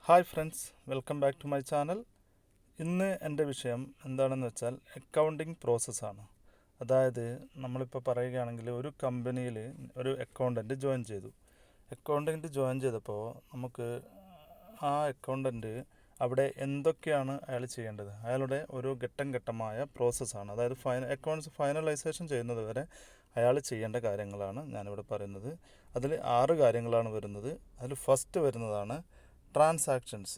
Hi friends, welcome back to my channel. ഇന്ന് എൻ്റെ വിഷയം എന്താണെന്ന് വെച്ചാൽ അക്കൗണ്ടിങ് പ്രോസസ്സാണ്. അതായത് നമ്മളിപ്പോൾ പറയുകയാണെങ്കിൽ ഒരു കമ്പനിയിൽ ഒരു അക്കൗണ്ടൻറ്റ് ജോയിൻ ചെയ്തു. അക്കൗണ്ടൻറ്റ് ജോയിൻ ചെയ്തപ്പോൾ നമുക്ക് ആ അക്കൗണ്ടൻറ്റ് അവിടെ എന്തൊക്കെയാണ് അയാൾ ചെയ്യേണ്ടത്, അയാളുടെ ഒരു ഘട്ടം ഘട്ടമായ പ്രോസസ്സാണ്. അതായത് അക്കൗണ്ട്സ് ഫൈനലൈസേഷൻ ചെയ്യുന്നത് വരെ അയാൾ ചെയ്യേണ്ട കാര്യങ്ങളാണ് ഞാനിവിടെ പറയുന്നത്. അതിൽ 6 കാര്യങ്ങളാണ് വരുന്നത്. അതിൽ ഫസ്റ്റ് വരുന്നതാണ് ട്രാൻസാക്ഷൻസ്.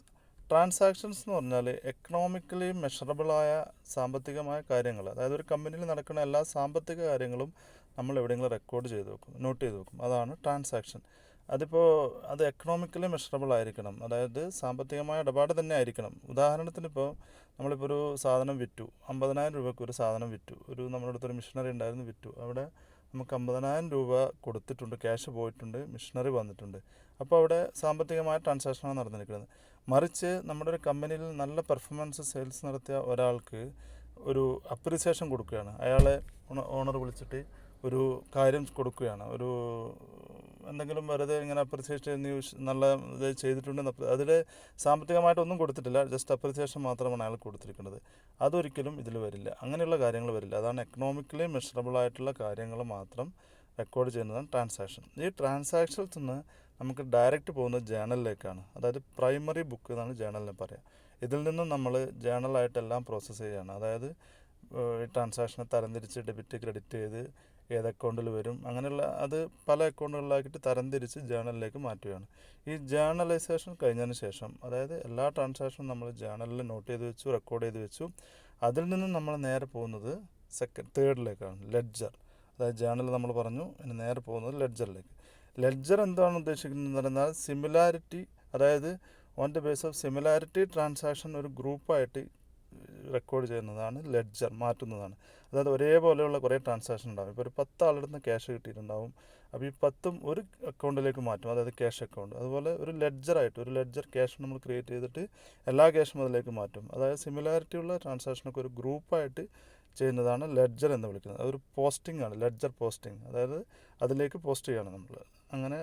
ട്രാൻസാക്ഷൻസ് എന്ന് പറഞ്ഞാൽ എക്കണോമിക്കലി മെഷറബിളായ സാമ്പത്തികമായ കാര്യങ്ങൾ, അതായത് ഒരു കമ്പനിയിൽ നടക്കുന്ന എല്ലാ സാമ്പത്തിക കാര്യങ്ങളും നമ്മൾ എവിടെയെങ്കിലും റെക്കോർഡ് ചെയ്ത് വെക്കും, നോട്ട് ചെയ്ത് വെക്കും. അതാണ് ട്രാൻസാക്ഷൻ. അതിപ്പോൾ അത് എക്കണോമിക്കലി മെഷറബിൾ ആയിരിക്കണം, അതായത് സാമ്പത്തികമായ ഇടപാട് തന്നെ ആയിരിക്കണം. ഉദാഹരണത്തിന് ഇപ്പോൾ നമ്മളിപ്പോൾ ഒരു സാധനം വിറ്റു, 50,000 രൂപയ്ക്ക് ഒരു സാധനം വിറ്റു. നമ്മുടെ അടുത്തൊരു മിഷനറി ഉണ്ടായിരുന്നു, വിറ്റു. അവിടെ നമുക്ക് 50,000 രൂപ കൊടുത്തിട്ടുണ്ട്, ക്യാഷ് പോയിട്ടുണ്ട്, മിഷനറി വന്നിട്ടുണ്ട്. അപ്പോൾ അവിടെ സാമ്പത്തികമായ ട്രാൻസാക്ഷനാണ് നടന്നിരിക്കുന്നത്. മറിച്ച് നമ്മുടെ ഒരു കമ്പനിയിൽ നല്ല പെർഫോമൻസ് സെയിൽസ് നടത്തിയ ഒരാൾക്ക് ഒരു അപ്രിസിയേഷൻ കൊടുക്കുകയാണ്. അയാളെ ഓണർ വിളിച്ചിട്ട് ഒരു കാര്യം കൊടുക്കുകയാണ്, ഒരു എന്തെങ്കിലും വെറുതെ ഇങ്ങനെ അപ്രിസിയേറ്റ് നല്ല ഇത് ചെയ്തിട്ടുണ്ടെന്ന്. അതിൽ സാമ്പത്തികമായിട്ടൊന്നും കൊടുത്തിട്ടില്ല, ജസ്റ്റ് അപ്രിസിയേഷൻ മാത്രമാണ് അയാൾ കൊടുത്തിരിക്കുന്നത്. അതൊരിക്കലും ഇതിൽ വരില്ല, അങ്ങനെയുള്ള കാര്യങ്ങൾ വരില്ല. അതാണ് എക്കണോമിക്കലി മെഷറബിൾ ആയിട്ടുള്ള കാര്യങ്ങൾ മാത്രം റെക്കോർഡ് ചെയ്യുന്നതാണ് ട്രാൻസാക്ഷൻ. ഈ ട്രാൻസാക്ഷൻസ് നിന്ന് നമുക്ക് ഡയറക്റ്റ് പോകുന്നത് ജേണലിലേക്കാണ്. അതായത് പ്രൈമറി ബുക്ക് എന്നാണ് ജേണലിനെ പറയുക. ഇതിൽ നിന്നും നമ്മൾ ജേണലായിട്ടെല്ലാം പ്രോസസ്സ് ചെയ്യുകയാണ്. അതായത് ഈ ട്രാൻസാക്ഷനെ തരംതിരിച്ച് ഡെബിറ്റ് ക്രെഡിറ്റ് ചെയ്ത് ഏത് അക്കൗണ്ടിൽ വരും, അങ്ങനെയുള്ള അത് പല അക്കൗണ്ടുകളിലാക്കിയിട്ട് തരംതിരിച്ച് ജേണലിലേക്ക് മാറ്റുകയാണ്. ഈ ജേണലൈസേഷൻ കഴിഞ്ഞതിന് ശേഷം, അതായത് എല്ലാ ട്രാൻസാക്ഷനും നമ്മൾ ജേണലിൽ നോട്ട് ചെയ്ത് വെച്ചു, റെക്കോർഡ് ചെയ്ത് വെച്ചു. അതിൽ നിന്നും നമ്മൾ നേരെ പോകുന്നത് തേർഡിലേക്കാണ്, ലെഡ്ജർ. അതായത് ജേണൽ നമ്മൾ പറഞ്ഞു, ഇനി നേരെ പോകുന്നത് ലെഡ്ജറിലേക്ക്. ലെഡ്ജർ എന്താണ് ഉദ്ദേശിക്കുന്നത് പറഞ്ഞാൽ സിമിലാരിറ്റി, അതായത് on the base of similarity transaction ഒരു ഗ്രൂപ്പായിട്ട് റെക്കോർഡ് ചെയ്യുന്നതാണ് ലെഡ്ജർ, മാറ്റുന്നതാണ്. അതായത് ഒരേപോലെയുള്ള കുറേ ട്രാൻസാക്ഷൻ ഉണ്ടാകും. ഇപ്പോൾ ഒരു 10 ആളുടെ ക്യാഷ് കിട്ടിയിട്ടുണ്ടാവും. അപ്പോൾ ഈ 10ഉം ഒരു അക്കൗണ്ടിലേക്ക് മാറ്റും, അതായത് ക്യാഷ് അക്കൗണ്ട്. അതുപോലെ ഒരു ലെഡ്ജർ ക്യാഷ് നമ്മൾ ക്രിയേറ്റ് ചെയ്തിട്ട് എല്ലാ ക്യാഷും അതിലേക്ക് മാറ്റും. അതായത് സിമിലാരിറ്റി ഉള്ള ട്രാൻസാക്ഷനൊക്കെ ഒരു ഗ്രൂപ്പായിട്ട് ചെയ്യുന്നതാണ് ലെഡ്ജർ എന്ന് വിളിക്കുന്നത്. അതൊരു പോസ്റ്റിംഗ് ആണ്, ലെഡ്ജർ പോസ്റ്റിംഗ്. അതായത് അതിലേക്ക് പോസ്റ്റ് ചെയ്യണം നമ്മൾ. അങ്ങനെ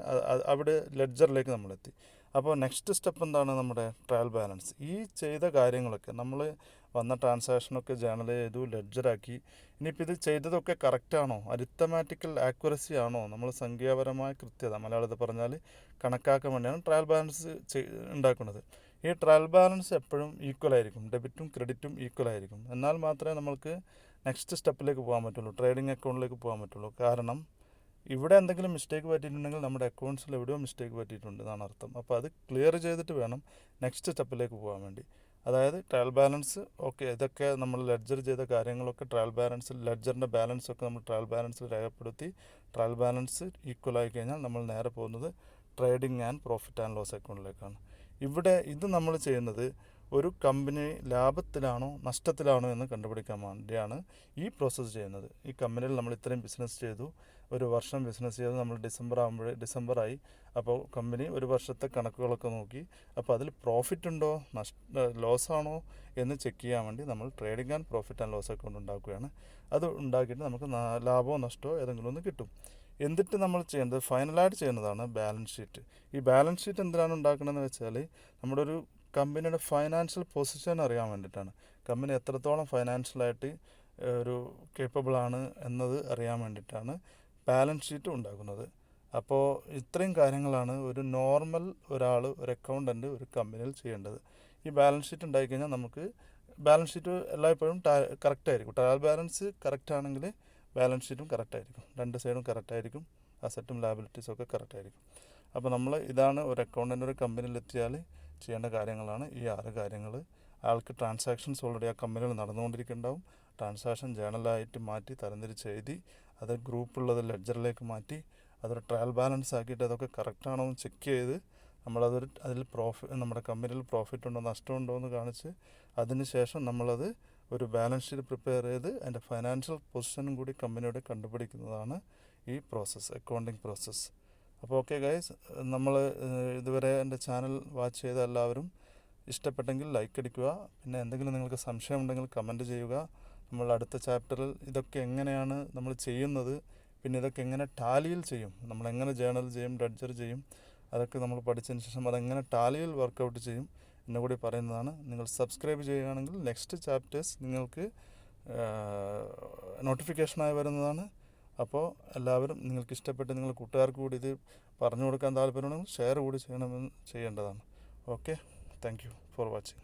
അവിടെ ലെഡ്ജറിലേക്ക് നമ്മളെത്തി. അപ്പോൾ നെക്സ്റ്റ് സ്റ്റെപ്പ് എന്താണ്? നമ്മുടെ ട്രയൽ ബാലൻസ്. ഈ ചെയ്ത കാര്യങ്ങളൊക്കെ നമ്മൾ വന്ന ട്രാൻസാക്ഷനൊക്കെ ജേണൽ ചെയ്തു, ലെഡ്ജറാക്കി. ഇനിയിപ്പോൾ ഇത് ചെയ്തതൊക്കെ കറക്റ്റാണോ, അരിത്തമാറ്റിക്കൽ ആക്യുറസി ആണോ, നമ്മൾ സംഖ്യാപരമായ കൃത്യത, മലയാളത്തിൽ പറഞ്ഞാൽ കണക്കാക്കാൻ വേണ്ടിയാണ് ട്രയൽ ബാലൻസ് ഉണ്ടാക്കുന്നത്. ഈ ട്രയൽ ബാലൻസ് എപ്പോഴും ഈക്വൽ ആയിരിക്കും, ഡെബിറ്റും ക്രെഡിറ്റും ഈക്വൽ ആയിരിക്കും. എന്നാൽ മാത്രമേ നമ്മൾക്ക് നെക്സ്റ്റ് സ്റ്റെപ്പിലേക്ക് പോകാൻ പറ്റുള്ളൂ, ട്രേഡിംഗ് അക്കൗണ്ടിലേക്ക് പോകാൻ പറ്റുള്ളൂ. കാരണം ഇവിടെ എന്തെങ്കിലും മിസ്റ്റേക്ക് പറ്റിയിട്ടുണ്ടെങ്കിൽ നമ്മുടെ അക്കൗണ്ട്സിൽ എവിടെയോ മിസ്റ്റേക്ക് പറ്റിയിട്ടുണ്ട് എന്നാണ് അർത്ഥം. അപ്പോൾ അത് ക്ലിയർ ചെയ്തിട്ട് വേണം നെക്സ്റ്റ് സ്റ്റെപ്പിലേക്ക് പോകാൻ വേണ്ടി. അതായത് ട്രയൽ ബാലൻസ് ഓക്കെ, ഇതൊക്കെ നമ്മൾ ലെഡ്ജർ ചെയ്ത കാര്യങ്ങളൊക്കെ ട്രയൽ ബാലൻസിൽ, ലെഡ്ജറിൻ്റെ ബാലൻസൊക്കെ നമ്മൾ ട്രയൽ ബാലൻസിൽ രേഖപ്പെടുത്തി. ട്രയൽ ബാലൻസ് ഈക്വൽ ആയി കഴിഞ്ഞാൽ നമ്മൾ നേരെ പോകുന്നത് trading and profit and loss അക്കൗണ്ടിലേക്കാണ്. ഇവിടെ ഇത് നമ്മൾ ചെയ്യുന്നത് ഒരു കമ്പനി ലാഭത്തിലാണോ നഷ്ടത്തിലാണോ എന്ന് കണ്ടുപിടിക്കാൻ വേണ്ടിയാണ് ഈ പ്രോസസ്സ് ചെയ്യുന്നത്. ഈ കമ്പനിയിൽ നമ്മൾ ഇത്രയും ബിസിനസ് ചെയ്തു, ഒരു വർഷം ബിസിനസ് ചെയ്ത് നമ്മൾ ഡിസംബറായി. അപ്പോൾ കമ്പനി ഒരു വർഷത്തെ കണക്കുകളൊക്കെ നോക്കി, അപ്പോൾ അതിൽ പ്രോഫിറ്റ് ഉണ്ടോ ലോസാണോ എന്ന് ചെക്ക് ചെയ്യാൻ വേണ്ടി നമ്മൾ trading and profit and loss account ഉണ്ടാക്കുകയാണ്. അത് ഉണ്ടാക്കിയിട്ട് നമുക്ക് ലാഭമോ നഷ്ടമോ ഏതെങ്കിലും ഒന്ന് കിട്ടും. എന്നിട്ട് നമ്മൾ ചെയ്യേണ്ടത്, ഫൈനലായിട്ട് ചെയ്യുന്നതാണ് ബാലൻസ് ഷീറ്റ്. ഈ ബാലൻസ് ഷീറ്റ് എന്തിനാണ് ഉണ്ടാക്കണമെന്ന് വെച്ചാൽ നമ്മുടെ ഒരു കമ്പനിയുടെ ഫൈനാൻഷ്യൽ പൊസിഷൻ അറിയാൻ വേണ്ടിയിട്ടാണ്. കമ്പനി എത്രത്തോളം ഫൈനാൻഷ്യലായിട്ട് ഒരു കേപ്പബിളാണ് എന്നത് അറിയാൻ വേണ്ടിയിട്ടാണ് ബാലൻസ് ഷീറ്റ് ഉണ്ടാക്കുന്നത്. അപ്പോൾ ഇത്രയും കാര്യങ്ങളാണ് ഒരു നോർമൽ ഒരാൾ, ഒരു അക്കൗണ്ടൻറ്റ് ഒരു കമ്പനിയിൽ ചെയ്യേണ്ടത്. ഈ ബാലൻസ് ഷീറ്റ് ഉണ്ടായിക്കഴിഞ്ഞാൽ നമുക്ക് ബാലൻസ് ഷീറ്റ് എല്ലായ്പ്പോഴും കറക്റ്റായിരിക്കും. ട്രയൽ ബാലൻസ് കറക്റ്റാണെങ്കിൽ ബാലൻസ് ഷീറ്റും കറക്റ്റായിരിക്കും, രണ്ട് സൈഡും കറക്റ്റായിരിക്കും, അസറ്റും ലാബിലിറ്റീസും ഒക്കെ കറക്റ്റായിരിക്കും. അപ്പോൾ നമ്മൾ ഇതാണ് ഒരു അക്കൗണ്ടൻ്റ് ഒരു കമ്പനിയിലെത്തിയാൽ ചെയ്യേണ്ട കാര്യങ്ങളാണ് ഈ 6 കാര്യങ്ങൾ. ആൾക്ക് ട്രാൻസാക്ഷൻസ് ഓൾറെഡി ആ കമ്പനിയിൽ നടന്നുകൊണ്ടിരിക്കുന്നുണ്ടാവും. ട്രാൻസാക്ഷൻ ജേണലായിട്ട് മാറ്റി തരംതിരിച്ച് എഴുതി, അത് ഗ്രൂപ്പുള്ളത് ലെഡ്ജറിലേക്ക് മാറ്റി, അതൊരു ട്രയൽ ബാലൻസ് ആക്കിയിട്ട് അതൊക്കെ കറക്റ്റാണോ എന്ന് ചെക്ക് ചെയ്ത് അതിൽ നമ്മുടെ കമ്പനിയിൽ പ്രോഫിറ്റ് ഉണ്ടോ നഷ്ടമുണ്ടോ എന്ന് കാണിച്ച് അതിന് ശേഷം നമ്മളത് ഒരു ബാലൻസ് ഷീറ്റ് പ്രിപ്പയർ ചെയ്ത് അതിൻ്റെ ഫൈനാൻഷ്യൽ പൊസിഷനും കൂടി കമ്പനിയോട് കണ്ടുപിടിക്കുന്നതാണ് ഈ പ്രോസസ്സ്, അക്കൗണ്ടിങ് പ്രോസസ്സ്. അപ്പോൾ ഓക്കെ ഗൈസ്, നമ്മൾ ഇതുവരെ എൻ്റെ ചാനൽ വാച്ച് ചെയ്ത എല്ലാവരും ഇഷ്ടപ്പെട്ടെങ്കിൽ ലൈക്ക് അടിക്കുക. പിന്നെ എന്തെങ്കിലും നിങ്ങൾക്ക് സംശയമുണ്ടെങ്കിൽ കമൻറ്റ് ചെയ്യുക. നമ്മൾ അടുത്ത ചാപ്റ്ററിൽ ഇതൊക്കെ എങ്ങനെയാണ് നമ്മൾ ചെയ്യുന്നത്, പിന്നെ ഇതൊക്കെ എങ്ങനെ ടാലിയിൽ ചെയ്യും, നമ്മളെങ്ങനെ ജേണൽ ചെയ്യും, ലെഡ്ജർ ചെയ്യും, അതൊക്കെ നമ്മൾ പഠിച്ചതിന് ശേഷം അതെങ്ങനെ ടാലിയിൽ വർക്കൗട്ട് ചെയ്യും എന്ന് കൂടി പറയുന്നതാണ്. നിങ്ങൾ സബ്സ്ക്രൈബ് ചെയ്യുകയാണെങ്കിൽ നെക്സ്റ്റ് ചാപ്റ്റേഴ്സ് നിങ്ങൾക്ക് നോട്ടിഫിക്കേഷനായി വരുന്നതാണ്. അപ്പോൾ എല്ലാവരും നിങ്ങൾക്ക് ഇഷ്ടപ്പെട്ട് നിങ്ങൾ കൂട്ടുകാർക്ക് കൂടി ഇത് പറഞ്ഞു കൊടുക്കാൻ താല്പര്യമുണ്ടെങ്കിൽ ഷെയർ കൂടി ചെയ്യേണ്ടതാണ്. Okay, thank you for watching.